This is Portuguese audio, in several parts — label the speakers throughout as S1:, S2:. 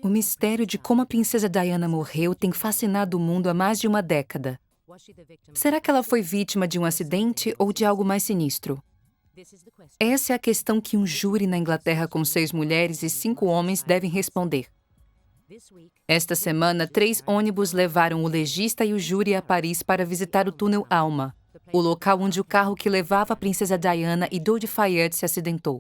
S1: O mistério de como a princesa Diana morreu tem fascinado o mundo há mais de uma década. Será que ela foi vítima de um acidente ou de algo mais sinistro? Essa é a questão que um júri na Inglaterra com 6 mulheres e 5 homens devem responder. Esta semana, 3 ônibus levaram o legista e o júri a Paris para visitar o túnel Alma, o local onde o carro que levava a princesa Diana e Dodi Fayed se acidentou.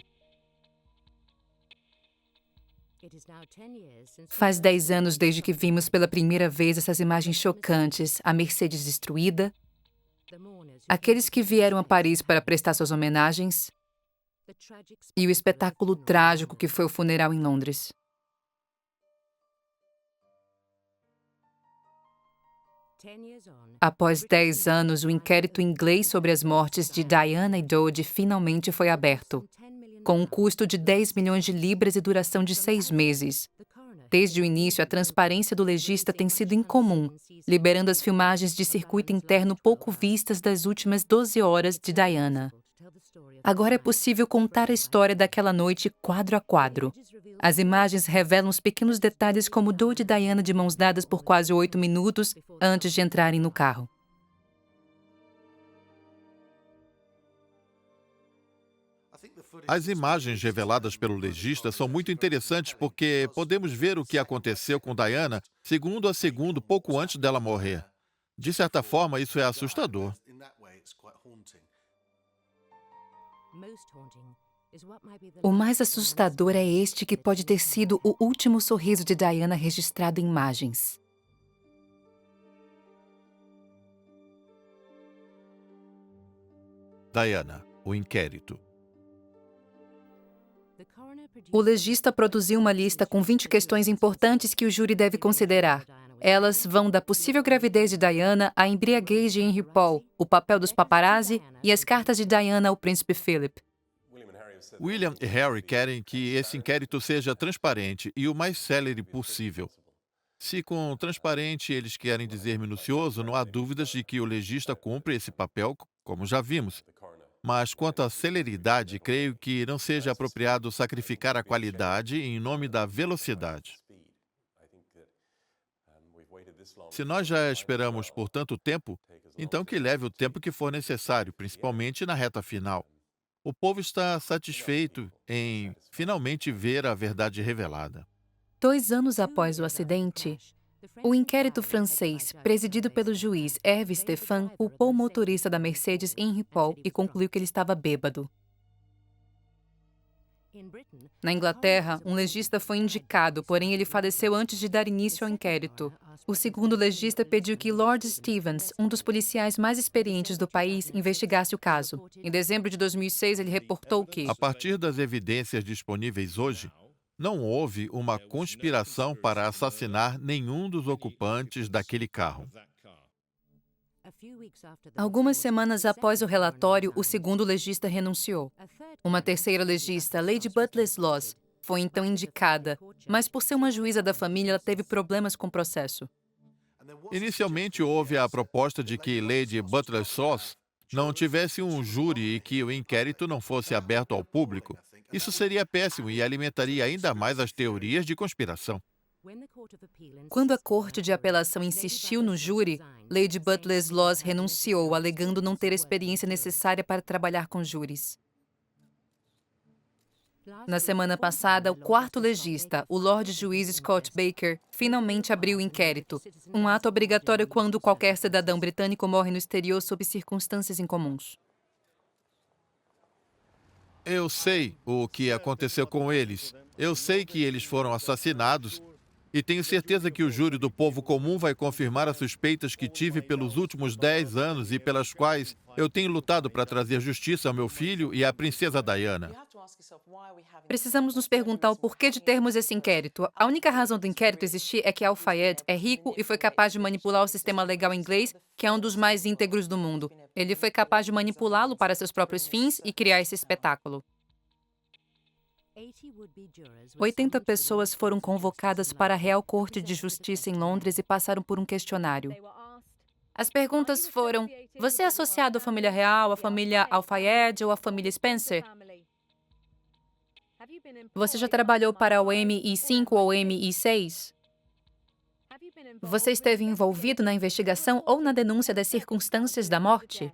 S1: Faz 10 anos desde que vimos pela primeira vez essas imagens chocantes, a Mercedes destruída, aqueles que vieram a Paris para prestar suas homenagens e o espetáculo trágico que foi o funeral em Londres. Após 10 anos, o inquérito inglês sobre as mortes de Diana e Dodi finalmente foi aberto, com um custo de 10 milhões de libras e duração de 6 meses. Desde o início, a transparência do legista tem sido incomum, liberando as filmagens de circuito interno pouco vistas das últimas 12 horas de Diana. Agora é possível contar a história daquela noite quadro a quadro. As imagens revelam os pequenos detalhes como Dodi e Diana de mãos dadas por quase 8 minutos antes de entrarem no carro.
S2: As imagens reveladas pelo legista são muito interessantes porque podemos ver o que aconteceu com Diana segundo a segundo, pouco antes dela morrer. De certa forma, isso é assustador.
S1: O mais assustador é este que pode ter sido o último sorriso de Diana registrado em imagens.
S2: Diana, o inquérito.
S1: O legista produziu uma lista com 20 questões importantes que o júri deve considerar. Elas vão da possível gravidez de Diana à embriaguez de Henry Paul, o papel dos paparazzi e as cartas de Diana ao príncipe Philip.
S2: William e Harry querem que esse inquérito seja transparente e o mais célere possível. Se com transparente eles querem dizer minucioso, não há dúvidas de que o legista cumpre esse papel, como já vimos. Mas quanto à celeridade, creio que não seja apropriado sacrificar a qualidade em nome da velocidade. Se nós já esperamos por tanto tempo, então que leve o tempo que for necessário, principalmente na reta final. O povo está satisfeito em finalmente ver a verdade revelada.
S1: 2 anos após o acidente, o inquérito francês, presidido pelo juiz Hervé Stéphan, culpou o motorista da Mercedes Henry Paul e concluiu que ele estava bêbado. Na Inglaterra, um legista foi indicado, porém ele faleceu antes de dar início ao inquérito. O segundo legista pediu que Lord Stevens, um dos policiais mais experientes do país, investigasse o caso. Em dezembro de 2006, ele reportou que
S2: A partir das evidências disponíveis hoje, não houve uma conspiração para assassinar nenhum dos ocupantes daquele carro.
S1: algumas semanas após o relatório, o segundo legista renunciou. Uma terceira legista, Lady Butler Sloss, foi então indicada, mas por ser uma juíza da família, ela teve problemas com o processo.
S2: Inicialmente houve a proposta de que Lady Butler Sloss não tivesse um júri e que o inquérito não fosse aberto ao público. Isso seria péssimo e alimentaria ainda mais as teorias de conspiração.
S1: Quando a Corte de Apelação insistiu no júri, Lady Butler Sloss renunciou, alegando não ter a experiência necessária para trabalhar com júris. Na semana passada, o quarto legista, o Lord Juiz Scott Baker, finalmente abriu o inquérito, um ato obrigatório quando qualquer cidadão britânico morre no exterior sob circunstâncias incomuns.
S2: Eu sei o que aconteceu com eles. Eu sei que eles foram assassinados e tenho certeza que o júri do povo comum vai confirmar as suspeitas que tive pelos últimos 10 anos e pelas quais eu tenho lutado para trazer justiça ao meu filho e à princesa Diana.
S1: Precisamos nos perguntar o porquê de termos esse inquérito. A única razão do inquérito existir é que Al-Fayed é rico e foi capaz de manipular o sistema legal inglês, que é um dos mais íntegros do mundo. Ele foi capaz de manipulá-lo para seus próprios fins e criar esse espetáculo. 80 pessoas foram convocadas para a Real Corte de Justiça em Londres e passaram por um questionário. As perguntas foram: você é associado à família real, à família Al-Fayed ou à família Spencer? Você já trabalhou para o MI5 ou MI6? Você esteve envolvido na investigação ou na denúncia das circunstâncias da morte?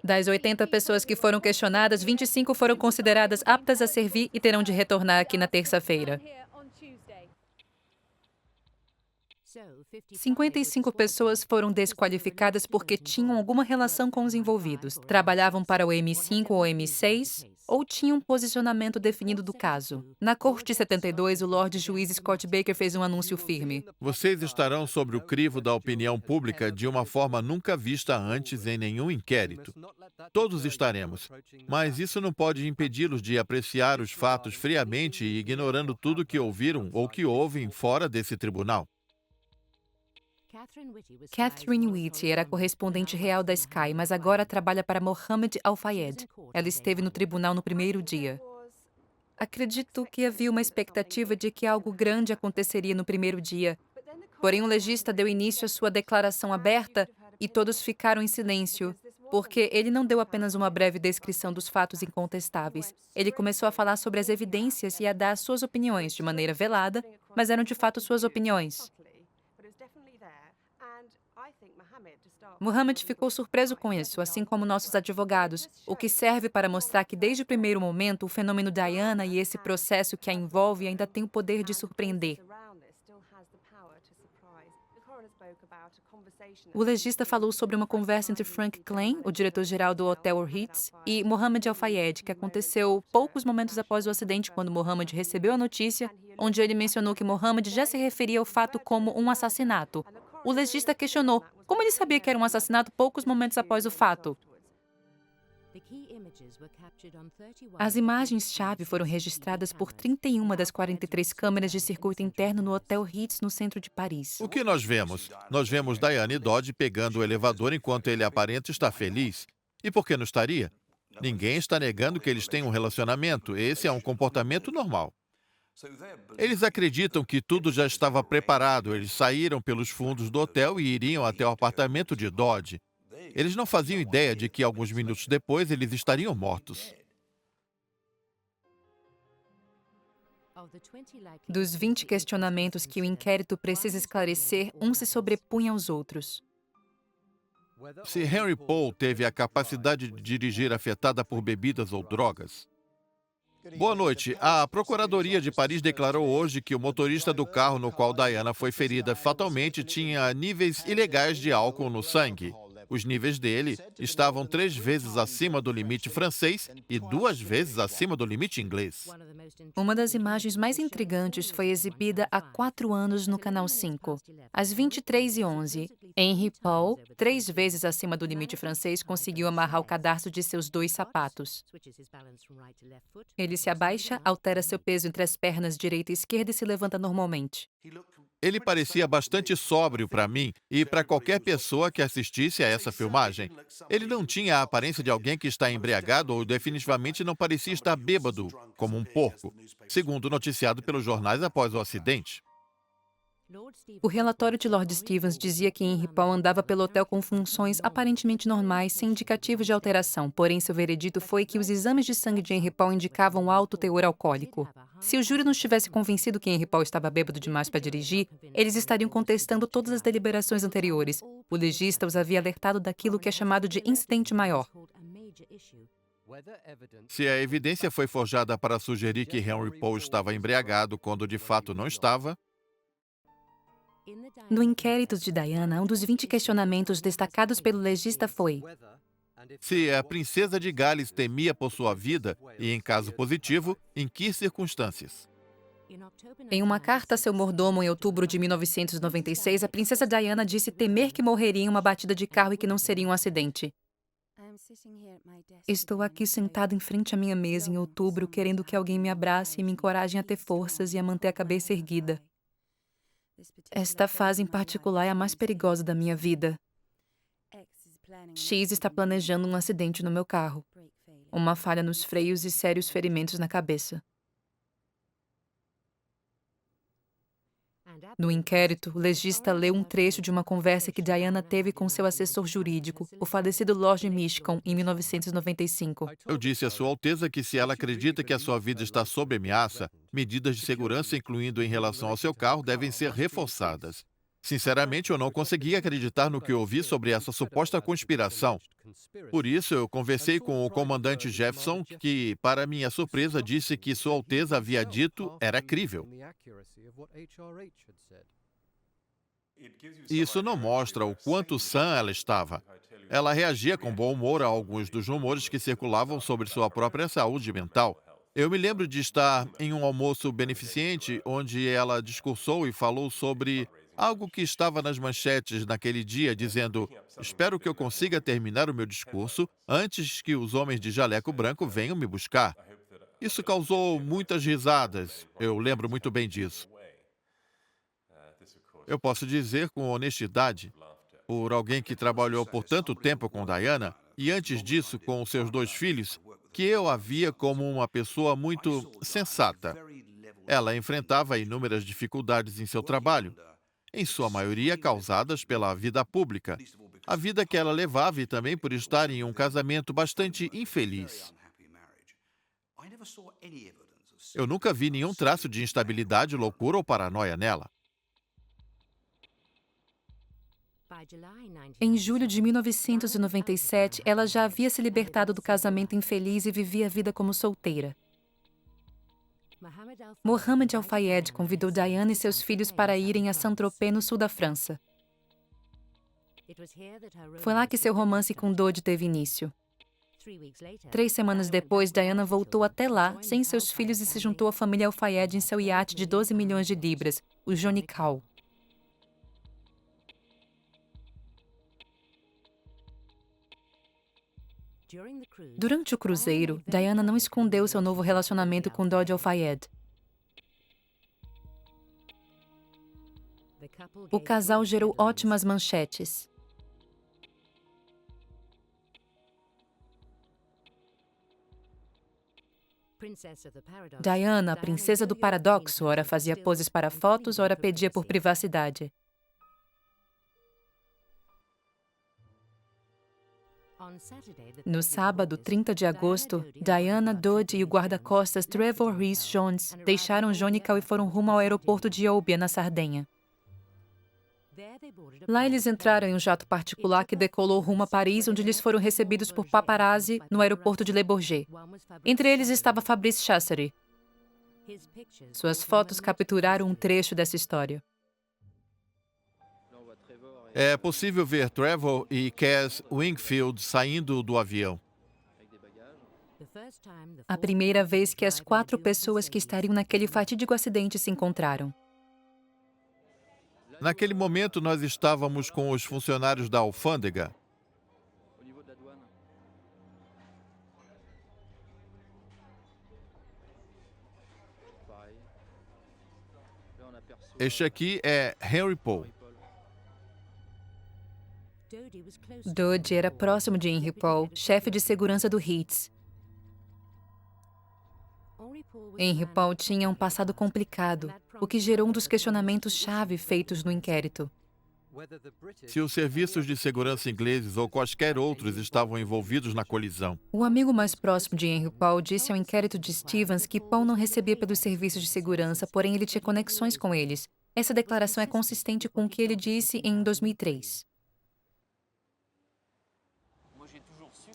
S1: Das 80 pessoas que foram questionadas, 25 foram consideradas aptas a servir e terão de retornar aqui na terça-feira. 55 pessoas foram desqualificadas porque tinham alguma relação com os envolvidos, trabalhavam para o M5 ou M6 ou tinham um posicionamento definido do caso. Na Corte de 72, o Lorde Juiz Scott Baker fez um anúncio firme.
S2: Vocês estarão sobre o crivo da opinião pública de uma forma nunca vista antes em nenhum inquérito. Todos estaremos, mas isso não pode impedi-los de apreciar os fatos friamente e ignorando tudo que ouviram ou que ouvem fora desse tribunal.
S1: Catherine Whitty era a correspondente real da Sky, mas agora trabalha para Mohammed Al-Fayed. Ela esteve no tribunal no primeiro dia. Acredito que havia uma expectativa de que algo grande aconteceria no primeiro dia. Porém, o legista deu início à sua declaração aberta e todos ficaram em silêncio, porque ele não deu apenas uma breve descrição dos fatos incontestáveis. Ele começou a falar sobre as evidências e a dar suas opiniões de maneira velada, mas eram de fato suas opiniões. Mohammed ficou surpreso com isso, assim como nossos advogados, o que serve para mostrar que desde o primeiro momento o fenômeno Diana e esse processo que a envolve ainda tem o poder de surpreender. O legista falou sobre uma conversa entre Frank Klein, o diretor-geral do Hotel Ritz, e Mohammed Al-Fayed, que aconteceu poucos momentos após o acidente, quando Mohammed recebeu a notícia, onde ele mencionou que Mohammed já se referia ao fato como um assassinato. O legista questionou como ele sabia que era um assassinato poucos momentos após o fato. As imagens-chave foram registradas por 31 das 43 câmeras de circuito interno no Hotel Ritz, no centro de Paris.
S2: O que nós vemos? Nós vemos Diana e Dodge pegando o elevador enquanto ele aparenta estar feliz. E por que não estaria? Ninguém está negando que eles têm um relacionamento. Esse é um comportamento normal. Eles acreditam que tudo já estava preparado. Eles saíram pelos fundos do hotel e iriam até o apartamento de Dodge. Eles não faziam ideia de que alguns minutos depois eles estariam mortos.
S1: Dos 20 questionamentos que o inquérito precisa esclarecer, um se sobrepunha aos outros.
S2: Se Henry Paul teve a capacidade de dirigir afetada por bebidas ou drogas. Boa noite. A Procuradoria de Paris declarou hoje que o motorista do carro no qual Diana foi ferida fatalmente tinha níveis ilegais de álcool no sangue. Os níveis dele estavam 3 vezes acima do limite francês e 2 vezes acima do limite inglês.
S1: Uma das imagens mais intrigantes foi exibida há 4 anos no Canal 5. Às 23h11, Henry Paul, 3 vezes acima do limite francês, conseguiu amarrar o cadarço de seus 2 sapatos. Ele se abaixa, altera seu peso entre as pernas direita e esquerda e se levanta normalmente.
S2: Ele parecia bastante sóbrio para mim e para qualquer pessoa que assistisse a essa filmagem. Ele não tinha a aparência de alguém que está embriagado ou definitivamente não parecia estar bêbado, como um porco, segundo noticiado pelos jornais após o acidente.
S1: O relatório de Lord Stevens dizia que Henry Paul andava pelo hotel com funções aparentemente normais, sem indicativos de alteração, porém seu veredito foi que os exames de sangue de Henry Paul indicavam alto teor alcoólico. Se o júri não estivesse convencido que Henry Paul estava bêbado demais para dirigir, eles estariam contestando todas as deliberações anteriores. O legista os havia alertado daquilo que é chamado de incidente maior.
S2: Se a evidência foi forjada para sugerir que Henry Paul estava embriagado quando de fato não estava.
S1: No inquérito de Diana, um dos 20 questionamentos destacados pelo legista foi:
S2: se a princesa de Gales temia por sua vida e, em caso positivo, em que circunstâncias?
S1: Em uma carta a seu mordomo em outubro de 1996, a princesa Diana disse temer que morreria em uma batida de carro e que não seria um acidente. Estou aqui sentado em frente à minha mesa em outubro, querendo que alguém me abrace e me encoraje a ter forças e a manter a cabeça erguida. Esta fase em particular é a mais perigosa da minha vida. X está planejando um acidente no meu carro. Uma falha nos freios e sérios ferimentos na cabeça. No inquérito, o legista leu um trecho de uma conversa que Diana teve com seu assessor jurídico, o falecido Lord Mishcon, em 1995.
S2: Eu disse a Sua Alteza que se ela acredita que a sua vida está sob ameaça, medidas de segurança, incluindo em relação ao seu carro, devem ser reforçadas. Sinceramente, eu não consegui acreditar no que ouvi sobre essa suposta conspiração. Por isso, eu conversei com o comandante Jefferson, que, para minha surpresa, disse que Sua Alteza havia dito era crível. Isso não mostra o quanto sã ela estava. Ela reagia com bom humor a alguns dos rumores que circulavam sobre sua própria saúde mental. Eu me lembro de estar em um almoço beneficente onde ela discursou e falou sobre algo que estava nas manchetes naquele dia, dizendo: "Espero que eu consiga terminar o meu discurso antes que os homens de jaleco branco venham me buscar." Isso causou muitas risadas. Eu lembro muito bem disso. Eu posso dizer com honestidade, por alguém que trabalhou por tanto tempo com Diana, e antes disso com seus 2 filhos, que eu a via como uma pessoa muito sensata. Ela enfrentava inúmeras dificuldades em seu trabalho, em sua maioria causadas pela vida pública, a vida que ela levava e também por estar em um casamento bastante infeliz. Eu nunca vi nenhum traço de instabilidade, loucura ou paranoia nela.
S1: Em julho de 1997, ela já havia se libertado do casamento infeliz e vivia a vida como solteira. Mohamed Al-Fayed convidou Diana e seus filhos para irem a Saint-Tropez, no sul da França. Foi lá que seu romance com Dodi teve início. 3 semanas depois, Diana voltou até lá, sem seus filhos, e se juntou à família Al-Fayed em seu iate de 12 milhões de libras, o Jonical. Durante o cruzeiro, Diana não escondeu seu novo relacionamento com Dodi Al-Fayed. O casal gerou ótimas manchetes. Diana, a princesa do paradoxo, ora fazia poses para fotos, ora pedia por privacidade. No sábado, 30 de agosto, Diana, Dodi e o guarda-costas Trevor Rhys Jones deixaram Jonical e foram rumo ao aeroporto de Olbia, na Sardenha. Lá eles entraram em um jato particular que decolou rumo a Paris, onde eles foram recebidos por paparazzi no aeroporto de Le Bourget. Entre eles estava Fabrice Chasseri. Suas fotos capturaram um trecho dessa história.
S2: É possível ver Trevor e Cass Wingfield saindo do avião.
S1: A primeira vez que as 4 pessoas que estariam naquele fatídico acidente se encontraram.
S2: Naquele momento, nós estávamos com os funcionários da alfândega. Este aqui é Henry Paul.
S1: Dodi era próximo de Henry Paul, chefe de segurança do Heats. Henry Paul tinha um passado complicado, o que gerou um dos questionamentos-chave feitos no inquérito.
S2: Se os serviços de segurança ingleses ou quaisquer outros estavam envolvidos na colisão.
S1: O amigo mais próximo de Henry Paul disse ao inquérito de Stevens que Paul não recebia pelos serviços de segurança, porém ele tinha conexões com eles. Essa declaração é consistente com o que ele disse em 2003.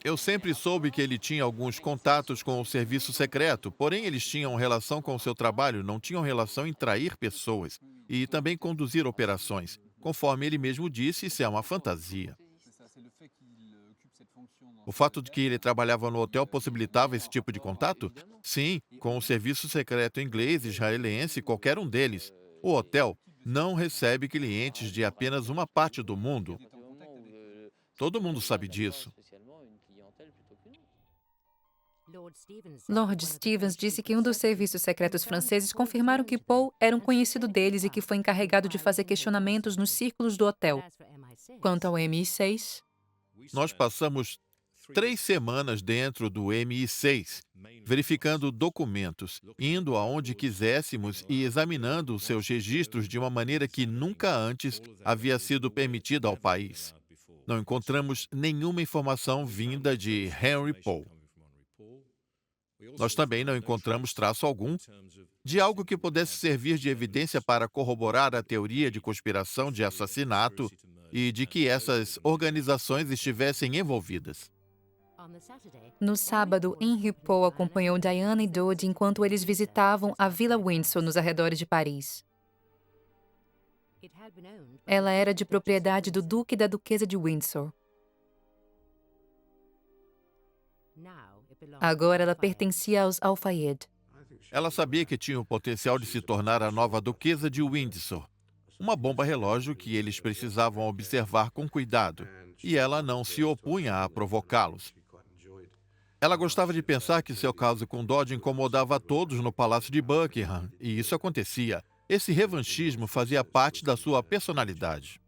S2: Eu sempre soube que ele tinha alguns contatos com o serviço secreto, porém eles tinham relação com o seu trabalho, não tinham relação em trair pessoas e também conduzir operações. Conforme ele mesmo disse, isso é uma fantasia. O fato de que ele trabalhava no hotel possibilitava esse tipo de contato? Sim, com o serviço secreto inglês, israelense, qualquer um deles. O hotel não recebe clientes de apenas uma parte do mundo. Todo mundo sabe disso.
S1: Lord Stevens disse que um dos serviços secretos franceses confirmaram que Paul era um conhecido deles e que foi encarregado de fazer questionamentos nos círculos do hotel. Quanto ao MI6,
S2: Nós passamos 3 semanas dentro do MI6, verificando documentos, indo aonde quiséssemos e examinando os seus registros de uma maneira que nunca antes havia sido permitida ao país. Não encontramos nenhuma informação vinda de Henry Paul. Nós também não encontramos traço algum de algo que pudesse servir de evidência para corroborar a teoria de conspiração de assassinato e de que essas organizações estivessem envolvidas.
S1: No sábado, Henry Paul acompanhou Diana e Dodie enquanto eles visitavam a Vila Windsor, nos arredores de Paris. Ela era de propriedade do Duque e da Duquesa de Windsor. Agora ela pertencia aos Al-Fayed.
S2: Ela sabia que tinha o potencial de se tornar a nova Duquesa de Windsor, uma bomba relógio que eles precisavam observar com cuidado, e ela não se opunha a provocá-los. Ela gostava de pensar que seu caso com Dodge incomodava a todos no Palácio de Buckingham, e isso acontecia. Esse revanchismo fazia parte da sua personalidade.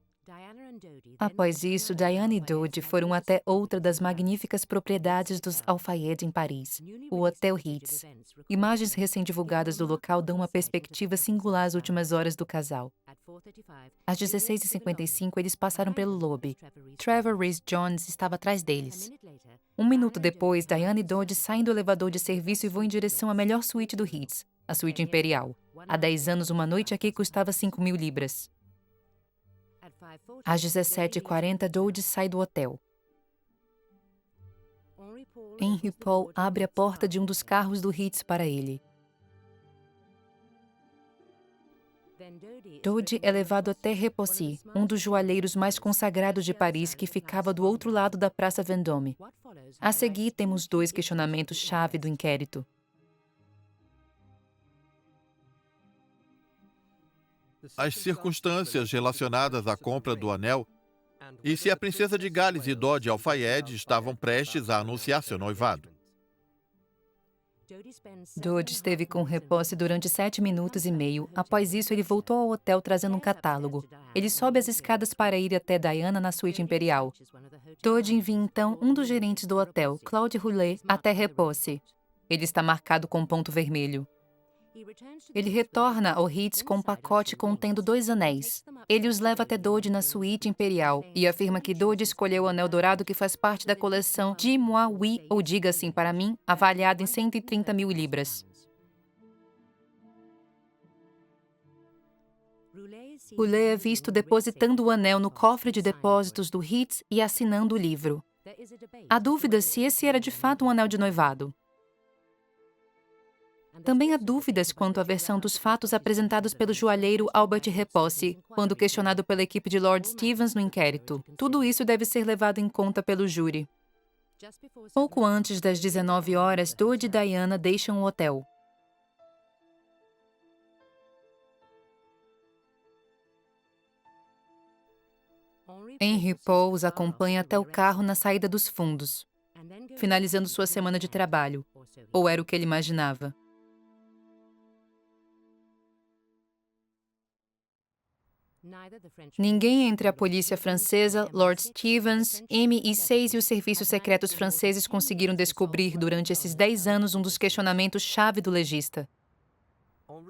S1: Após isso, Diana e Dodie foram até outra das magníficas propriedades dos Al-Fayed em Paris, o Hotel Ritz. Imagens recém-divulgadas do local dão uma perspectiva singular às últimas horas do casal. Às 16h55, eles passaram pelo lobby. Trevor Rhys-Jones estava atrás deles. 1 minuto depois, Diana e Dodie saem do elevador de serviço e vão em direção à melhor suíte do Ritz, a suíte imperial. Há 10 anos, uma noite aqui custava 5.000 libras. Às 17h40, Dodie sai do hotel. Henry Paul abre a porta de um dos carros do Ritz para ele. Dodie é levado até Repossy, um dos joalheiros mais consagrados de Paris, que ficava do outro lado da Praça Vendôme. A seguir, temos 2 questionamentos-chave do inquérito.
S2: As circunstâncias relacionadas à compra do anel e se a princesa de Gales e Dodge Al-Fayed estavam prestes a anunciar seu noivado.
S1: Dodie esteve com Reposse durante 7 minutos e meio. Após isso, ele voltou ao hotel trazendo um catálogo. Ele sobe as escadas para ir até Diana na suíte imperial. Dodie envia então um dos gerentes do hotel, Claude Roulet, até Reposse. Ele está marcado com um ponto vermelho. Ele retorna ao Ritz com um pacote contendo 2 anéis. Ele os leva até Dodie na suíte imperial e afirma que Dodie escolheu o anel dourado que faz parte da coleção Dis-moi oui, ou Diga Sim para Mim, avaliado em 130.000 libras. Roulet é visto depositando o anel no cofre de depósitos do Ritz e assinando o livro. Há dúvidas se esse era de fato um anel de noivado. Também há dúvidas quanto à versão dos fatos apresentados pelo joalheiro Albert Reposse, quando questionado pela equipe de Lord Stevens no inquérito. Tudo isso deve ser levado em conta pelo júri. Pouco antes das 19 horas, Dodie e Diana deixam o hotel. Henry Paul os acompanha até o carro na saída dos fundos, finalizando sua semana de trabalho, ou era o que ele imaginava. Ninguém entre a polícia francesa, Lord Stevens, MI6 e os serviços secretos franceses conseguiram descobrir durante esses 10 anos um dos questionamentos-chave do legista.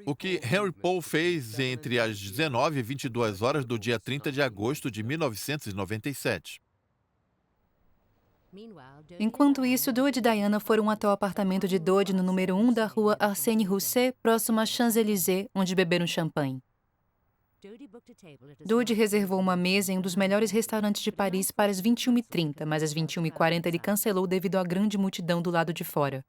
S2: O que Henry Paul fez entre as 19 e 22 horas do dia 30 de agosto de 1997.
S1: Enquanto isso, Dodie e Diana foram até o apartamento de Dodie no número 1 da rua Arsène Rousset, próximo a Champs-Élysées, onde beberam champanhe. Dodie reservou uma mesa em um dos melhores restaurantes de Paris para as 21h30, mas às 21h40 ele cancelou devido à grande multidão do lado de fora.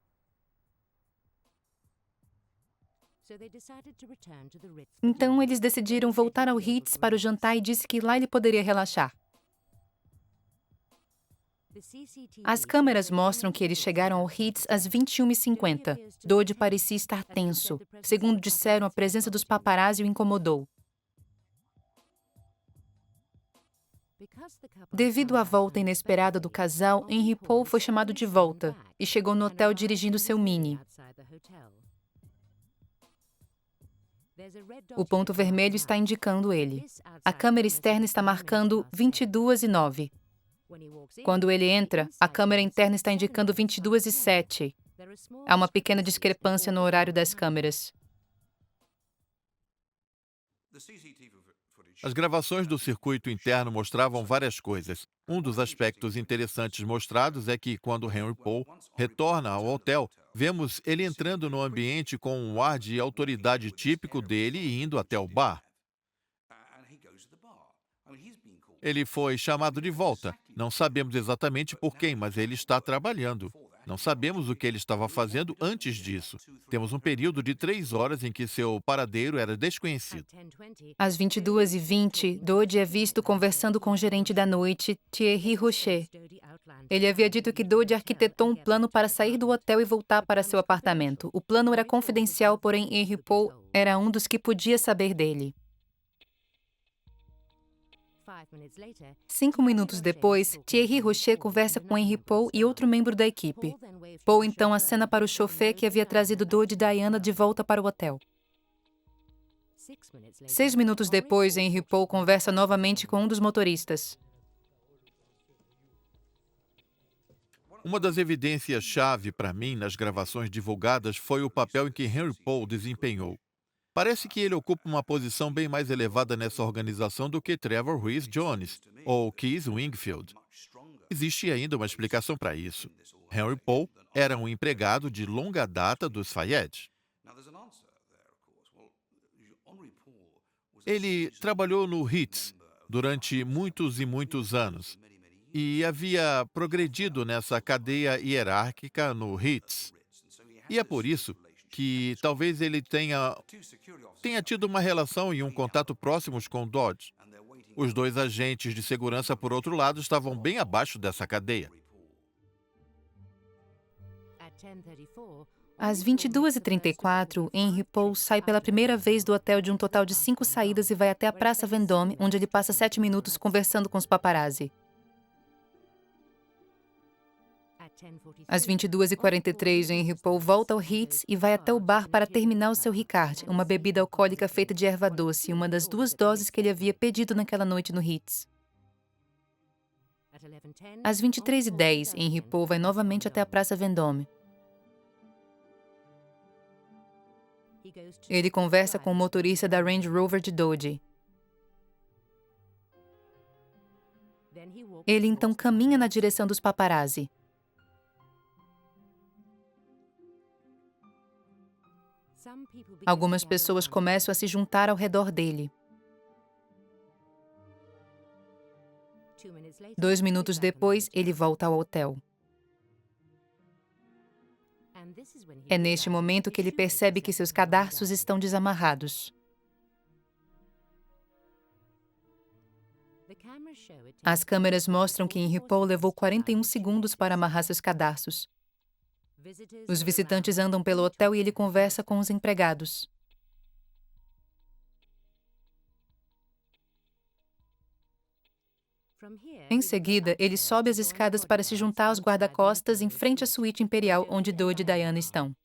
S1: Então, eles decidiram voltar ao Ritz para o jantar e disse que lá ele poderia relaxar. As câmeras mostram que eles chegaram ao Ritz às 21h50. Dodie parecia estar tenso. Segundo disseram, a presença dos paparazzi o incomodou. Devido à volta inesperada do casal, Henry Paul foi chamado de volta e chegou no hotel dirigindo seu Mini. O ponto vermelho está indicando ele. A câmera externa está marcando 22h09. Quando ele entra, a câmera interna está indicando 22h07. Há uma pequena discrepância no horário das câmeras.
S2: As gravações do circuito interno mostravam várias coisas. Um dos aspectos interessantes mostrados é que, quando Henry Paul retorna ao hotel, vemos ele entrando no ambiente com um ar de autoridade típico dele e indo até o bar. Ele foi chamado de volta. Não sabemos exatamente por quem, mas ele está trabalhando. Não sabemos o que ele estava fazendo antes disso. Temos um período de 3 horas em que seu paradeiro era desconhecido.
S1: Às 22h20, Dodge é visto conversando com o gerente da noite, Thierry Rocher. Ele havia dito que Dodge arquitetou um plano para sair do hotel e voltar para seu apartamento. O plano era confidencial, porém Henry Paul era um dos que podia saber dele. 5 minutos depois, Thierry Rocher conversa com Henry Paul e outro membro da equipe. Paul então acena para o chofer que havia trazido Dodge e Diana de volta para o hotel. 6 minutos depois, Henry Paul conversa novamente com um dos motoristas.
S2: Uma das evidências-chave para mim nas gravações divulgadas foi o papel em que Henry Paul desempenhou. Parece que ele ocupa uma posição bem mais elevada nessa organização do que Trevor Rhys-Jones ou Keith Wingfield. Existe ainda uma explicação para isso. Henry Paul era um empregado de longa data dos Fayette. Ele trabalhou no HITS durante muitos e muitos anos e havia progredido nessa cadeia hierárquica no HITS. E é por isso que talvez ele tenha tido uma relação e um contato próximos com Dodge. Os dois agentes de segurança, por outro lado, estavam bem abaixo dessa cadeia.
S1: Às 22h34, Henry Paul sai pela primeira vez do hotel de um total de 5 saídas e vai até a Praça Vendôme, onde ele passa 7 minutos conversando com os paparazzi. Às 22h43, Henry Paul volta ao HITS e vai até o bar para terminar o seu Ricard, uma bebida alcoólica feita de erva doce, uma das 2 doses que ele havia pedido naquela noite no HITS. Às 23h10, Henry Paul vai novamente até a Praça Vendôme. Ele conversa com o motorista da Range Rover de Dodge. Ele então caminha na direção dos paparazzi. Algumas pessoas começam a se juntar ao redor dele. 2 minutos depois, ele volta ao hotel. É neste momento que ele percebe que seus cadarços estão desamarrados. As câmeras mostram que Henry Paul levou 41 segundos para amarrar seus cadarços. Os visitantes andam pelo hotel e ele conversa com os empregados. Em seguida, ele sobe as escadas para se juntar aos guarda-costas em frente à suíte imperial onde Dodge e Diana estão.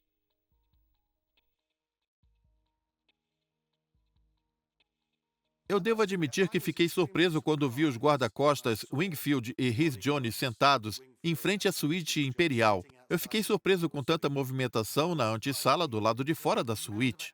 S2: Eu devo admitir que fiquei surpreso quando vi os guarda-costas Wingfield e Rhys-Jones sentados em frente à suíte imperial. Eu fiquei surpreso com tanta movimentação na antessala do lado de fora da suíte.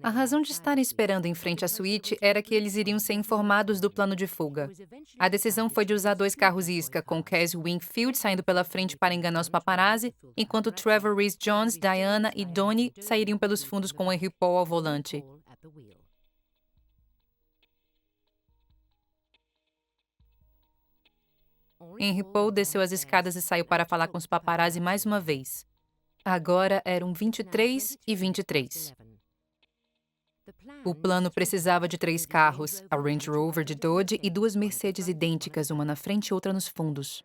S1: A razão de estarem esperando em frente à suíte era que eles iriam ser informados do plano de fuga. A decisão foi de usar 2 carros isca, com Keith Wingfield saindo pela frente para enganar os paparazzi, enquanto Trevor Rhys-Jones, Diana e Donnie sairiam pelos fundos com Henry Paul ao volante. Henry Paul desceu as escadas e saiu para falar com os paparazzi mais uma vez. Agora eram 23 e 23. O plano precisava de 3 carros, a Range Rover de Dodge e 2 Mercedes idênticas, uma na frente e outra nos fundos.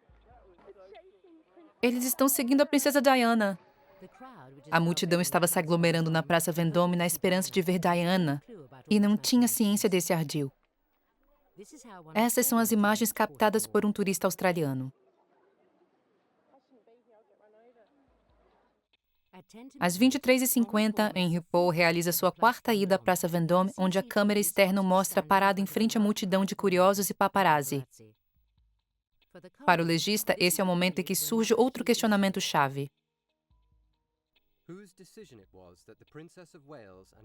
S1: Eles estão seguindo a princesa Diana. A multidão estava se aglomerando na Praça Vendôme na esperança de ver Diana e não tinha ciência desse ardil. Essas são as imagens captadas por um turista australiano. Às 23h50, Henry Paul realiza sua quarta ida à Praça Vendôme, onde a câmera externa o mostra parado em frente à multidão de curiosos e paparazzi. Para o legista, esse é o momento em que surge outro questionamento-chave.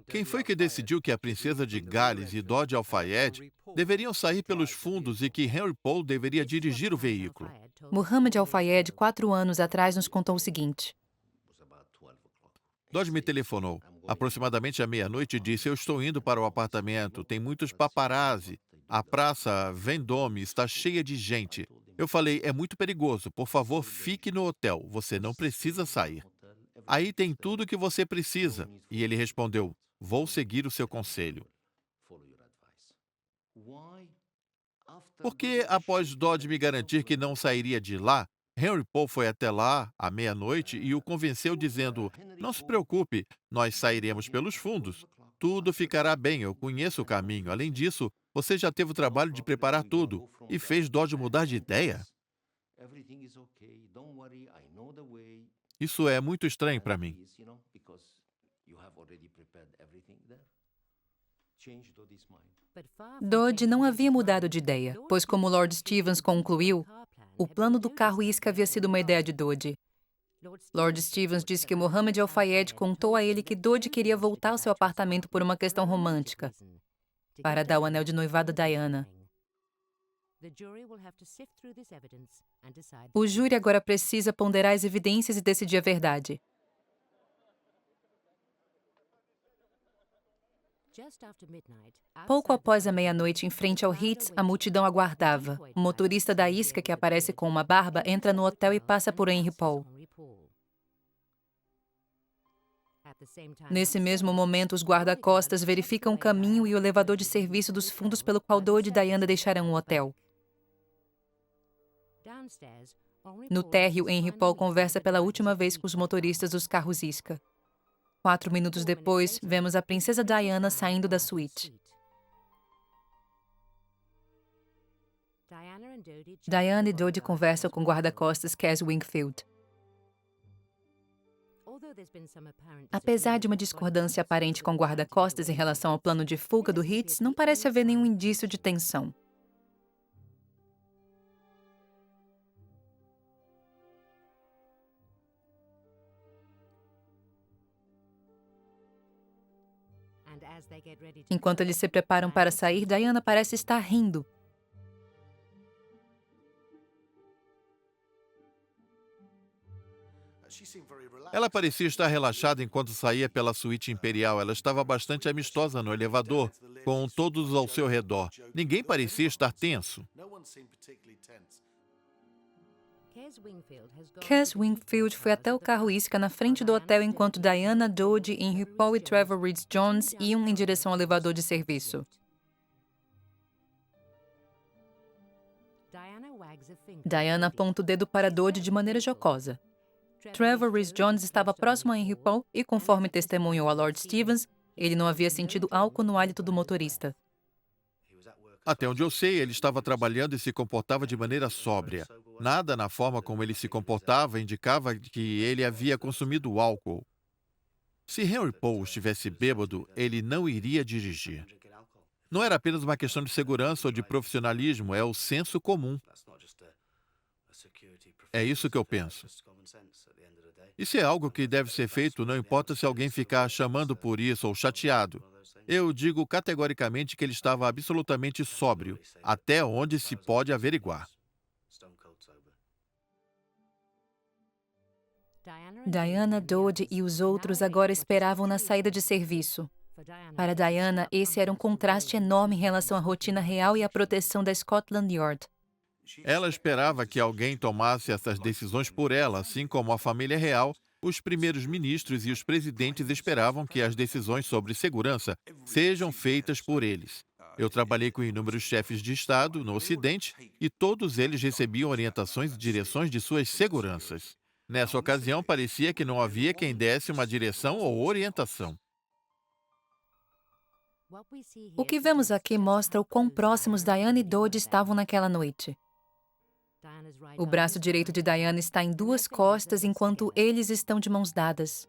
S2: Quem foi que decidiu que a princesa de Gales e Dodi Al-Fayed deveriam sair pelos fundos e que Henry Paul deveria dirigir o veículo?
S1: Mohammed Al-Fayed, 4 anos atrás, nos contou o seguinte.
S2: Dodge me telefonou, aproximadamente à meia-noite, e disse: "Eu estou indo para o apartamento, tem muitos paparazzi. A praça Vendôme está cheia de gente." Eu falei: "É muito perigoso, por favor, fique no hotel, você não precisa sair. Aí tem tudo o que você precisa." E ele respondeu: "Vou seguir o seu conselho." Porque, após Dodge me garantir que não sairia de lá, Henry Paul foi até lá, à meia-noite, e o convenceu dizendo: "Não se preocupe, nós sairemos pelos fundos. Tudo ficará bem, eu conheço o caminho. Além disso, você já teve o trabalho de preparar tudo." E fez Dodge mudar de ideia. Isso é muito estranho para mim.
S1: Dodge não havia mudado de ideia, pois, como Lord Stevens concluiu, o plano do carro isca havia sido uma ideia de Dodge. Lord Stevens disse que Mohammed Al-Fayed contou a ele que Dodge queria voltar ao seu apartamento por uma questão romântica, para dar o anel de noivado a Diana. O júri agora precisa ponderar as evidências e decidir a verdade. Pouco após a meia-noite, em frente ao Ritz, a multidão aguardava. O motorista da isca, que aparece com uma barba, entra no hotel e passa por Henry Paul. Nesse mesmo momento, os guarda-costas verificam o caminho e o elevador de serviço dos fundos pelo qual Dodge e Diana deixarão o hotel. No térreo, Henry Paul conversa pela última vez com os motoristas dos carros isca. 4 minutos depois, vemos a princesa Diana saindo da suíte. Diana e Dodge conversam com o guarda-costas Cass Wingfield. Apesar de uma discordância aparente com o guarda-costas em relação ao plano de fuga do Ritz, não parece haver nenhum indício de tensão. Enquanto eles se preparam para sair, Diana parece estar rindo.
S2: Ela parecia estar relaxada enquanto saía pela suíte imperial. Ela estava bastante amistosa no elevador, com todos ao seu redor. Ninguém parecia estar tenso.
S1: Cass Wingfield foi até o carro isca na frente do hotel enquanto Diana, Dodge, Henry Paul e Trevor Rhys-Jones iam em direção ao elevador de serviço. Diana aponta o dedo para Dodge de maneira jocosa. Trevor Rhys-Jones estava próximo a Henry Paul e, conforme testemunhou a Lord Stevens, ele não havia sentido álcool no hálito do motorista.
S2: Até onde eu sei, ele estava trabalhando e se comportava de maneira sóbria. Nada na forma como ele se comportava indicava que ele havia consumido álcool. Se Henry Paul estivesse bêbado, ele não iria dirigir. Não era apenas uma questão de segurança ou de profissionalismo, é o senso comum. É isso que eu penso. Isso é algo que deve ser feito, não importa se alguém ficar chamando por isso ou chateado. Eu digo categoricamente que ele estava absolutamente sóbrio, até onde se pode averiguar.
S1: Diana, Dodge e os outros agora esperavam na saída de serviço. Para Diana, esse era um contraste enorme em relação à rotina real e à proteção da Scotland Yard.
S2: Ela esperava que alguém tomasse essas decisões por ela, assim como a família real, os primeiros ministros e os presidentes esperavam que as decisões sobre segurança sejam feitas por eles. Eu trabalhei com inúmeros chefes de Estado no Ocidente e todos eles recebiam orientações e direções de suas seguranças. Nessa ocasião, parecia que não havia quem desse uma direção ou orientação.
S1: O que vemos aqui mostra o quão próximos Diana e Dodge estavam naquela noite. O braço direito de Diana está em duas costas enquanto eles estão de mãos dadas.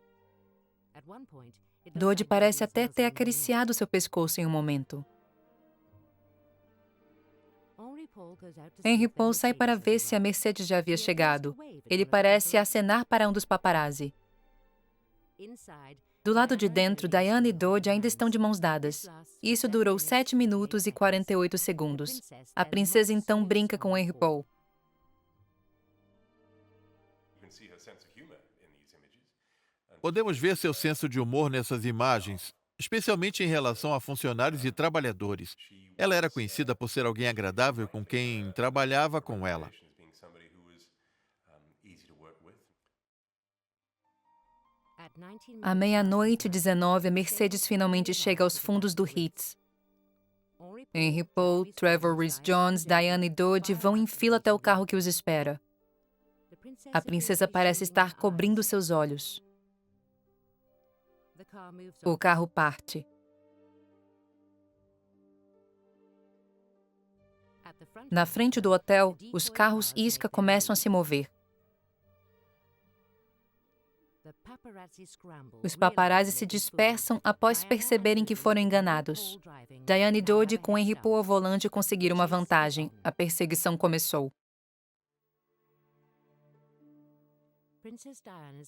S1: Dodge parece até ter acariciado seu pescoço em um momento. Henry Paul sai para ver se a Mercedes já havia chegado. Ele parece acenar para um dos paparazzi. Do lado de dentro, Diana e Dodge ainda estão de mãos dadas. Isso durou 7 minutos e 48 segundos. A princesa então brinca com Henry Paul.
S2: Podemos ver seu senso de humor nessas imagens, especialmente em relação a funcionários e trabalhadores. Ela era conhecida por ser alguém agradável com quem trabalhava com ela.
S1: À 00:19, a Mercedes finalmente chega aos fundos do Heath. Henry Paul, Trevor Rhys-Jones, Diana e Dodge vão em fila até o carro que os espera. A princesa parece estar cobrindo seus olhos. O carro parte. Na frente do hotel, os carros isca começam a se mover. Os paparazzi se dispersam após perceberem que foram enganados. Diana e Dodge, com Henry Paul ao volante, conseguiram uma vantagem. A perseguição começou.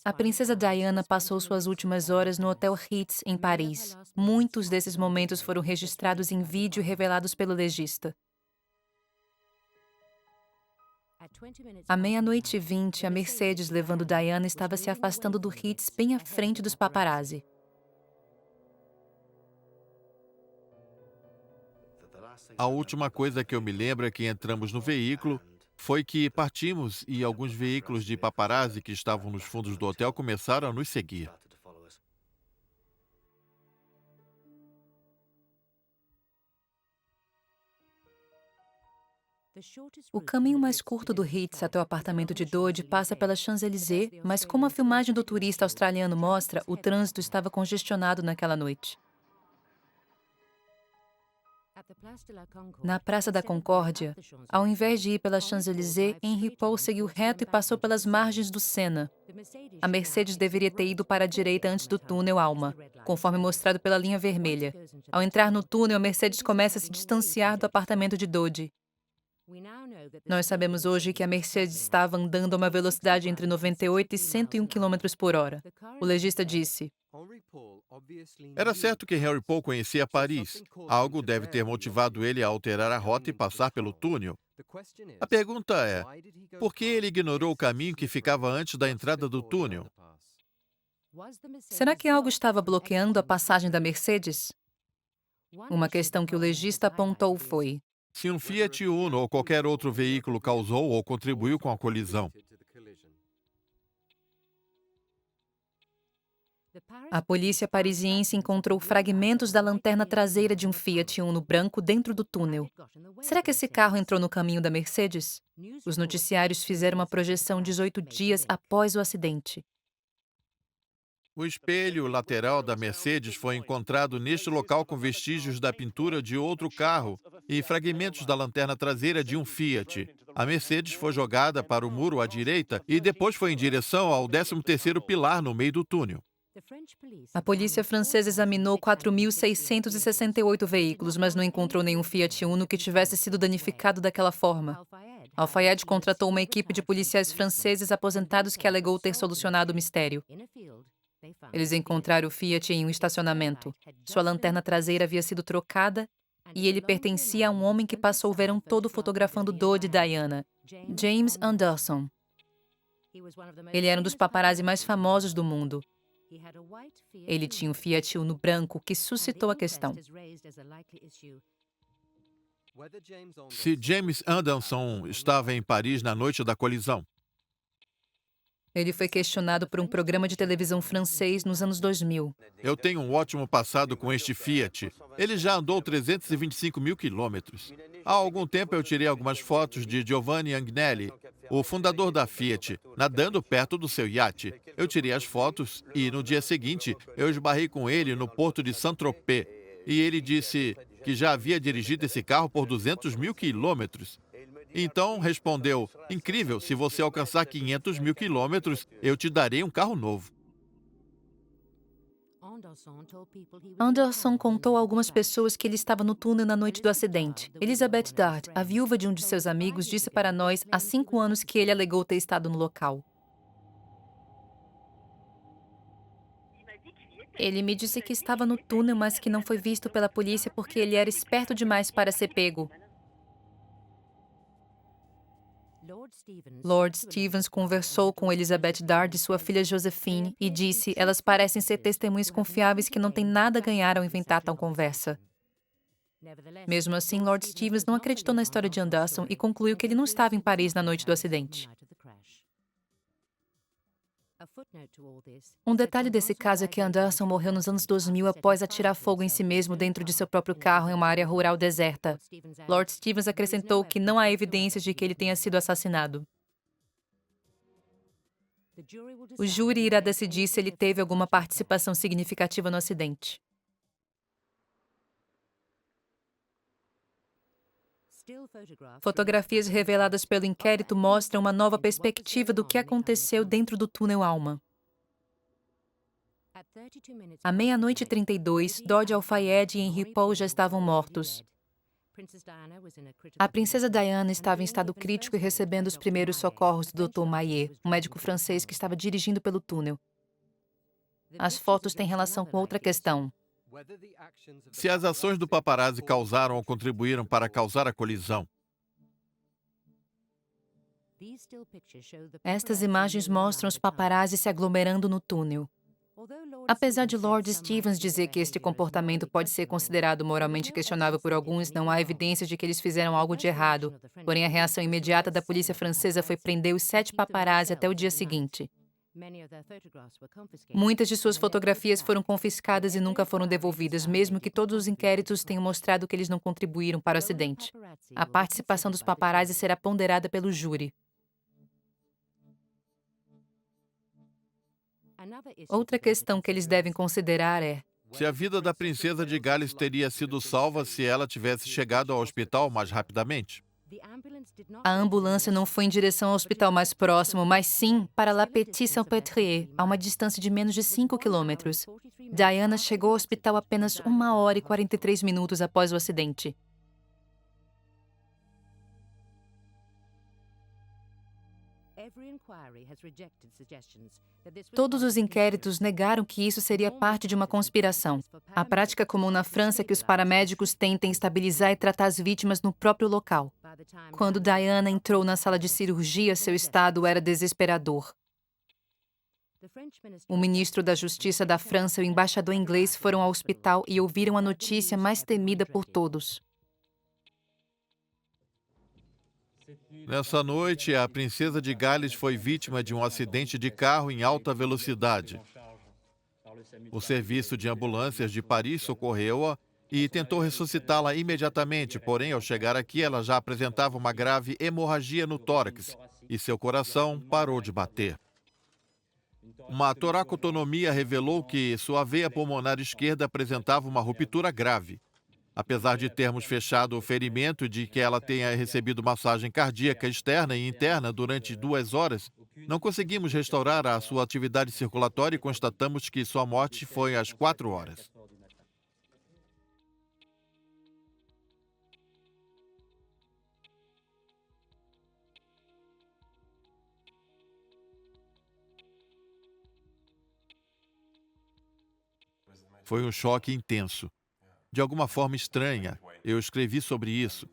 S1: A princesa Diana passou suas últimas horas no Hotel Ritz, em Paris. Muitos desses momentos foram registrados em vídeo e revelados pelo legista. À 00:20, a Mercedes, levando Diana, estava se afastando do Ritz bem à frente dos paparazzi.
S2: A última coisa que eu me lembro é que entramos no veículo, foi que partimos e alguns veículos de paparazzi que estavam nos fundos do hotel começaram a nos seguir.
S1: O caminho mais curto do Ritz até o apartamento de Dodge passa pela Champs-Élysées, mas como a filmagem do turista australiano mostra, o trânsito estava congestionado naquela noite. Na Praça da Concórdia, ao invés de ir pela Champs-Élysées, Henry Paul seguiu reto e passou pelas margens do Sena. A Mercedes deveria ter ido para a direita antes do túnel Alma, conforme mostrado pela linha vermelha. Ao entrar no túnel, a Mercedes começa a se distanciar do apartamento de Dodge. Nós sabemos hoje que a Mercedes estava andando a uma velocidade entre 98 e 101 km por hora. O legista disse:
S2: Era certo que Henry Paul conhecia Paris. Algo deve ter motivado ele a alterar a rota e passar pelo túnel. A pergunta é, por que ele ignorou o caminho que ficava antes da entrada do túnel?
S1: será que algo estava bloqueando a passagem da Mercedes? Uma questão que o legista apontou foi:
S2: Se um Fiat Uno ou qualquer outro veículo causou ou contribuiu com a colisão.
S1: a polícia parisiense encontrou fragmentos da lanterna traseira de um Fiat Uno branco dentro do túnel. Será que esse carro entrou no caminho da Mercedes? Os noticiários fizeram uma projeção 18 dias após o acidente.
S2: O espelho lateral da Mercedes foi encontrado neste local com vestígios da pintura de outro carro e fragmentos da lanterna traseira de um Fiat. A Mercedes foi jogada para o muro à direita e depois foi em direção ao 13º pilar no meio do túnel.
S1: A polícia francesa examinou 4.668 veículos, mas não encontrou nenhum Fiat Uno que tivesse sido danificado daquela forma. Al-Fayed contratou uma equipe de policiais franceses aposentados que alegou ter solucionado o mistério. Eles encontraram o Fiat em um estacionamento. Sua lanterna traseira havia sido trocada e ele pertencia a um homem que passou o verão todo fotografando Dodge e Diana, James Anderson. Ele era um dos paparazzi mais famosos do mundo. Ele tinha um Fiat Uno branco que suscitou a questão.
S2: Se James Anderson estava em Paris na noite da colisão.
S1: Ele foi questionado por um programa de televisão francês nos anos 2000.
S2: Eu tenho um ótimo passado com este Fiat. Ele já andou 325 mil quilômetros. Há algum tempo eu tirei algumas fotos de Giovanni Agnelli, o fundador da Fiat, nadando perto do seu iate. Eu tirei as fotos e, no dia seguinte, eu esbarrei com ele no porto de Saint-Tropez. E ele disse que já havia dirigido esse carro por 200 mil quilômetros. Então, respondeu, incrível, se você alcançar 500 mil quilômetros, eu te darei um carro novo.
S1: Anderson contou a algumas pessoas que ele estava no túnel na noite do acidente. Elizabeth Dart, a viúva de um de seus amigos, disse para nós há 5 anos que ele alegou ter estado no local. Ele me disse que estava no túnel, mas que não foi visto pela polícia porque ele era esperto demais para ser pego. Lord Stevens conversou com Elizabeth Dart e sua filha Josephine e disse: elas parecem ser testemunhas confiáveis que não têm nada a ganhar ao inventar tal conversa. Mesmo assim, Lord Stevens não acreditou na história de Anderson e concluiu que ele não estava em Paris na noite do acidente. Um detalhe desse caso é que Anderson morreu nos anos 2000 após atirar fogo em si mesmo dentro de seu próprio carro em uma área rural deserta. Lord Stevens acrescentou que não há evidências de que ele tenha sido assassinado. O júri irá decidir se ele teve alguma participação significativa no acidente. Fotografias reveladas pelo inquérito mostram uma nova perspectiva do que aconteceu dentro do túnel Alma. À 00:32, Dodge Al-Fayed e Henry Paul já estavam mortos. A princesa Diana estava em estado crítico e recebendo os primeiros socorros do Dr. Maillet, um médico francês que estava dirigindo pelo túnel. As fotos têm relação com outra questão.
S2: Se as ações do paparazzi causaram ou contribuíram para causar a colisão.
S1: Estas imagens mostram os paparazzi se aglomerando no túnel. Apesar de Lord Stevens dizer que este comportamento pode ser considerado moralmente questionável por alguns, não há evidências de que eles fizeram algo de errado. Porém, a reação imediata da polícia francesa foi prender os 7 paparazzi até o dia seguinte. Muitas de suas fotografias foram confiscadas e nunca foram devolvidas, mesmo que todos os inquéritos tenham mostrado que eles não contribuíram para o acidente. A participação dos paparazzi será ponderada pelo júri. Outra questão que eles devem considerar é:
S2: Se a vida da princesa de Gales teria sido salva se ela tivesse chegado ao hospital mais rapidamente.
S1: a ambulância não foi em direção ao hospital mais próximo, mas sim para La Petite-Salpêtrière, a uma distância de menos de 5 quilômetros. Diana chegou ao hospital apenas 1 hora e 43 minutos após o acidente. Todos os inquéritos negaram que isso seria parte de uma conspiração. A prática comum na França é que os paramédicos tentem estabilizar e tratar as vítimas no próprio local. Quando Diana entrou na sala de cirurgia, seu estado era desesperador. O ministro da Justiça da França e o embaixador inglês foram ao hospital e ouviram a notícia mais temida por todos.
S2: Nessa noite, a princesa de Gales foi vítima de um acidente de carro em alta velocidade. O serviço de ambulâncias de Paris socorreu-a e tentou ressuscitá-la imediatamente, porém, ao chegar aqui, ela já apresentava uma grave hemorragia no tórax e seu coração parou de bater. Uma toracotomia revelou que sua veia pulmonar esquerda apresentava uma ruptura grave. Apesar de termos fechado o ferimento e de que ela tenha recebido massagem cardíaca externa e interna durante 2 horas, não conseguimos restaurar a sua atividade circulatória e constatamos que sua morte foi às 4 horas. Foi um choque intenso. De alguma forma estranha, eu escrevi sobre isso.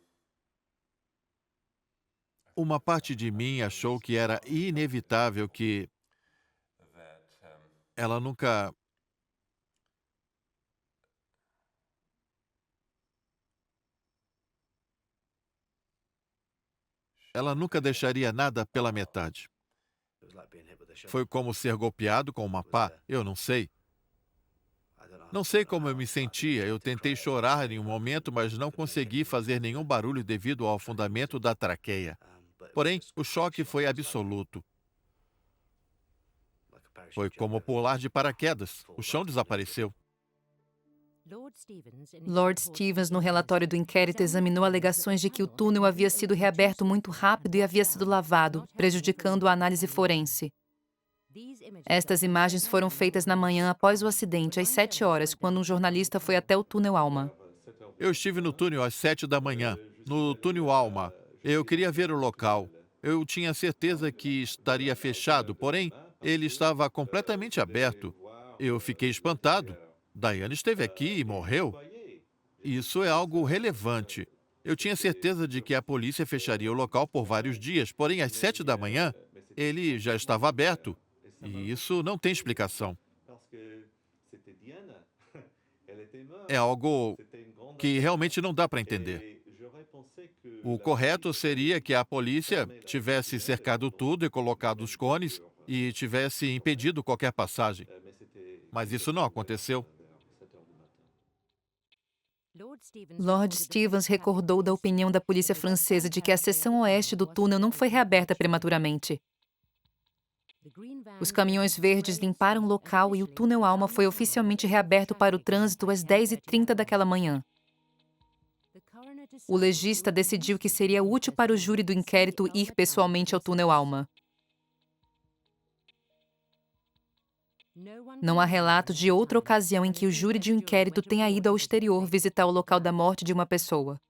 S2: Uma parte de mim achou que era inevitável que ela nunca... Ela nunca deixaria nada pela metade. Foi como ser golpeado com uma pá, eu não sei. Não sei como eu me sentia, eu tentei chorar em um momento, mas não consegui fazer nenhum barulho devido ao afundamento da traqueia. Porém, o choque foi absoluto. Foi como pular de paraquedas, o chão desapareceu.
S1: Lord Stevens, no relatório do inquérito, examinou alegações de que o túnel havia sido reaberto muito rápido e havia sido lavado, prejudicando a análise forense. Estas imagens foram feitas na manhã após o acidente, às 7 horas, quando um jornalista foi até o túnel Alma.
S2: Eu estive no túnel às 7 da manhã, no túnel Alma. Eu queria ver o local. Eu tinha certeza que estaria fechado, porém, ele estava completamente aberto. Eu fiquei espantado. Diane esteve aqui e morreu. Isso é algo relevante. Eu tinha certeza de que a polícia fecharia o local por vários dias, porém, às 7 da manhã, ele já estava aberto. E isso não tem explicação. É algo que realmente não dá para entender. O correto seria que a polícia tivesse cercado tudo e colocado os cones e tivesse impedido qualquer passagem. Mas isso não aconteceu.
S1: Lord Stevens recordou da opinião da polícia francesa de que a seção oeste do túnel não foi reaberta prematuramente. Os caminhões verdes limparam o local e o túnel Alma foi oficialmente reaberto para o trânsito às 10h30 daquela manhã. O legista decidiu que seria útil para o júri do inquérito ir pessoalmente ao túnel Alma. Não há relato de outra ocasião em que o júri de um inquérito tenha ido ao exterior visitar o local da morte de uma pessoa.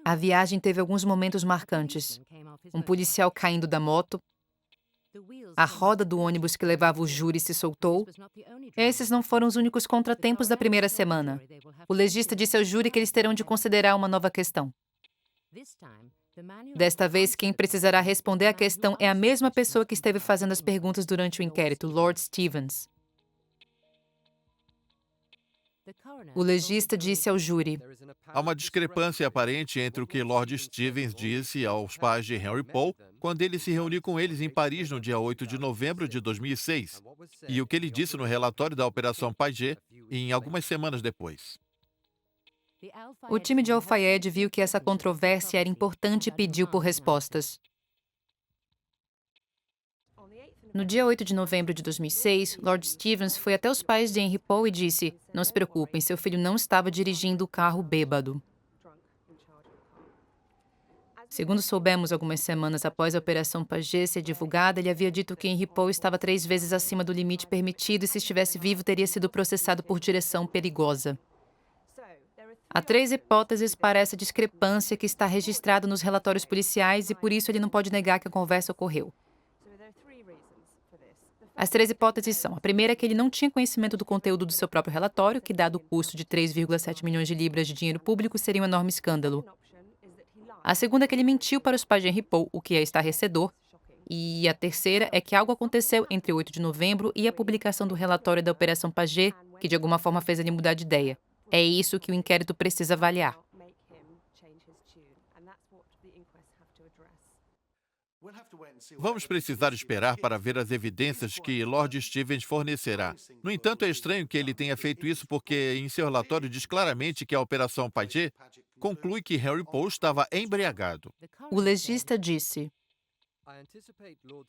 S1: A viagem teve alguns momentos marcantes. Um policial caindo da moto, a roda do ônibus que levava o júri se soltou. Esses não foram os únicos contratempos da primeira semana. O legista disse ao júri que eles terão de considerar uma nova questão. Desta vez, quem precisará responder à questão é a mesma pessoa que esteve fazendo as perguntas durante o inquérito, Lord Stevens. O legista disse ao júri:
S2: Há uma discrepância aparente entre o que Lord Stevens disse aos pais de Henry Paul quando ele se reuniu com eles em Paris no dia 8 de novembro de 2006 e o que ele disse no relatório da Operação Paget em algumas semanas depois.
S1: O time de Al-Fayed viu que essa controvérsia era importante e pediu por respostas. No dia 8 de novembro de 2006, Lord Stevens foi até os pais de Henry Paul e disse: "Não se preocupem, seu filho não estava dirigindo o carro bêbado." Segundo soubemos algumas semanas após a Operação Paget ser divulgada, ele havia dito que Henry Paul estava 3 vezes acima do limite permitido e, se estivesse vivo, teria sido processado por direção perigosa. Há 3 hipóteses para essa discrepância que está registrada nos relatórios policiais e, por isso, ele não pode negar que a conversa ocorreu. As 3 hipóteses são: a primeira é que ele não tinha conhecimento do conteúdo do seu próprio relatório, que, dado o custo de 3,7 milhões de libras de dinheiro público, seria um enorme escândalo. A segunda é que ele mentiu para os pais de Henry Paul, o que é estarrecedor. E a terceira é que algo aconteceu entre 8 de novembro e a publicação do relatório da Operação Paget, que de alguma forma fez ele mudar de ideia. É isso que o inquérito precisa avaliar.
S2: Vamos precisar esperar para ver as evidências que Lord Stevens fornecerá. No entanto, é estranho que ele tenha feito isso porque em seu relatório diz claramente que a Operação Paget conclui que Henry Paul estava embriagado.
S1: O legista disse: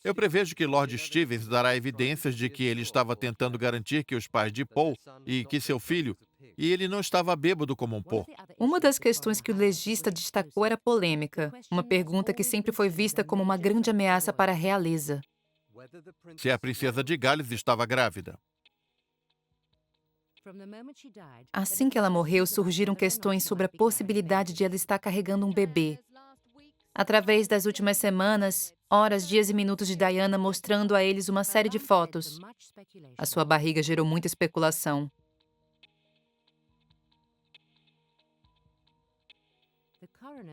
S2: Eu prevejo que Lord Stevens dará evidências de que ele estava tentando garantir que os pais de Paul e que seu filho, e ele não estava bêbado como um porco.
S1: Uma das questões que o legista destacou era polêmica, uma pergunta que sempre foi vista como uma grande ameaça para a realeza.
S2: Se a princesa de Gales estava grávida.
S1: Assim que ela morreu, surgiram questões sobre a possibilidade de ela estar carregando um bebê. Através das últimas semanas, horas, dias e minutos de Diana mostrando a eles uma série de fotos. A sua barriga gerou muita especulação.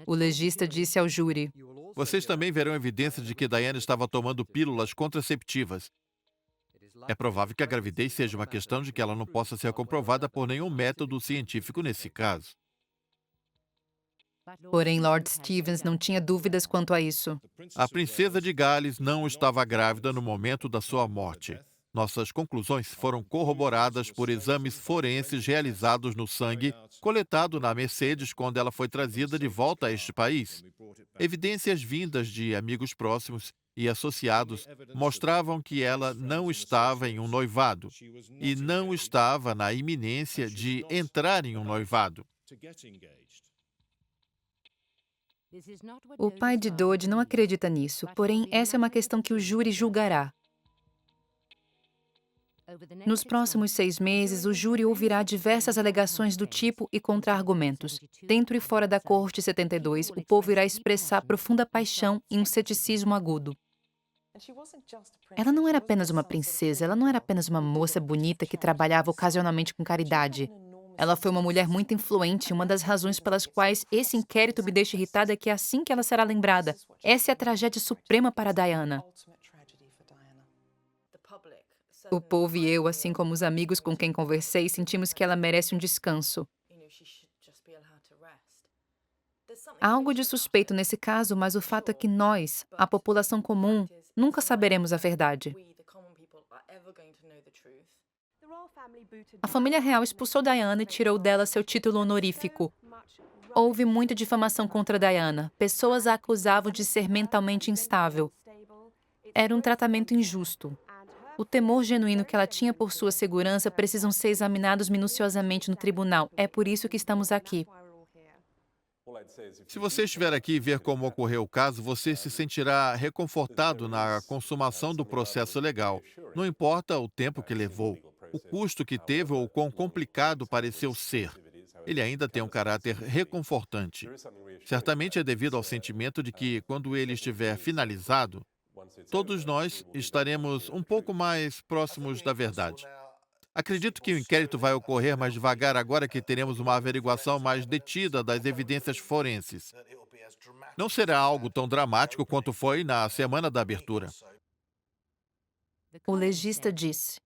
S1: O legista disse ao júri:
S2: Vocês também verão evidências de que Diana estava tomando pílulas contraceptivas. É provável que a gravidez seja uma questão de que ela não possa ser comprovada por nenhum método científico nesse caso.
S1: Porém, Lord Stevens não tinha dúvidas quanto a isso.
S2: A princesa de Gales não estava grávida no momento da sua morte. Nossas conclusões foram corroboradas por exames forenses realizados no sangue coletado na Mercedes quando ela foi trazida de volta a este país. Evidências vindas de amigos próximos e associados mostravam que ela não estava em um noivado e não estava na iminência de entrar em um noivado.
S1: O pai de Dodge não acredita nisso, porém essa é uma questão que o júri julgará. Nos próximos 6 meses, o júri ouvirá diversas alegações do tipo e contra-argumentos. Dentro e fora da Corte 72, o povo irá expressar profunda paixão e um ceticismo agudo. Ela não era apenas uma princesa, ela não era apenas uma moça bonita que trabalhava ocasionalmente com caridade. Ela foi uma mulher muito influente, e uma das razões pelas quais esse inquérito me deixa irritada é que é assim que ela será lembrada. Essa é a tragédia suprema para Diana. O povo e eu, assim como os amigos com quem conversei, sentimos que ela merece um descanso. Há algo de suspeito nesse caso, mas o fato é que nós, a população comum, nunca saberemos a verdade. A família real expulsou Diana e tirou dela seu título honorífico. Houve muita difamação contra Diana. Pessoas a acusavam de ser mentalmente instável. Era um tratamento injusto. O temor genuíno que ela tinha por sua segurança precisam ser examinados minuciosamente no tribunal. É por isso que estamos aqui.
S2: Se você estiver aqui e ver como ocorreu o caso, você se sentirá reconfortado na consumação do processo legal. Não importa o tempo que levou, o custo que teve ou quão complicado pareceu ser. Ele ainda tem um caráter reconfortante. Certamente é devido ao sentimento de que, quando ele estiver finalizado, todos nós estaremos um pouco mais próximos da verdade. Acredito que o inquérito vai ocorrer mais devagar agora que teremos uma averiguação mais detida das evidências forenses. Não será algo tão dramático quanto foi na semana da abertura.
S1: O legista disse.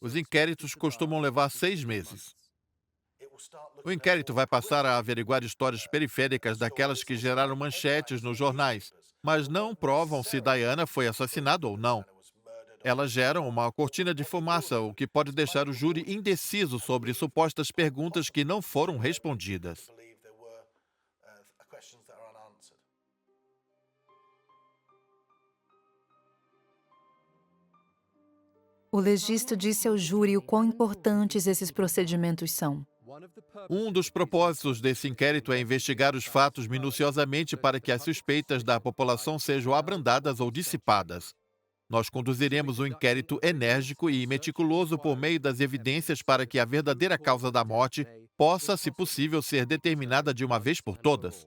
S2: Os inquéritos costumam levar 6 meses. O inquérito vai passar a averiguar histórias periféricas daquelas que geraram manchetes nos jornais, mas não provam se Diana foi assassinada ou não. Elas geram uma cortina de fumaça, o que pode deixar o júri indeciso sobre supostas perguntas que não foram respondidas.
S1: O legista disse ao júri o quão importantes esses procedimentos são.
S2: Um dos propósitos desse inquérito é investigar os fatos minuciosamente para que as suspeitas da população sejam abrandadas ou dissipadas. Nós conduziremos um inquérito enérgico e meticuloso por meio das evidências para que a verdadeira causa da morte possa, se possível, ser determinada de uma vez por todas.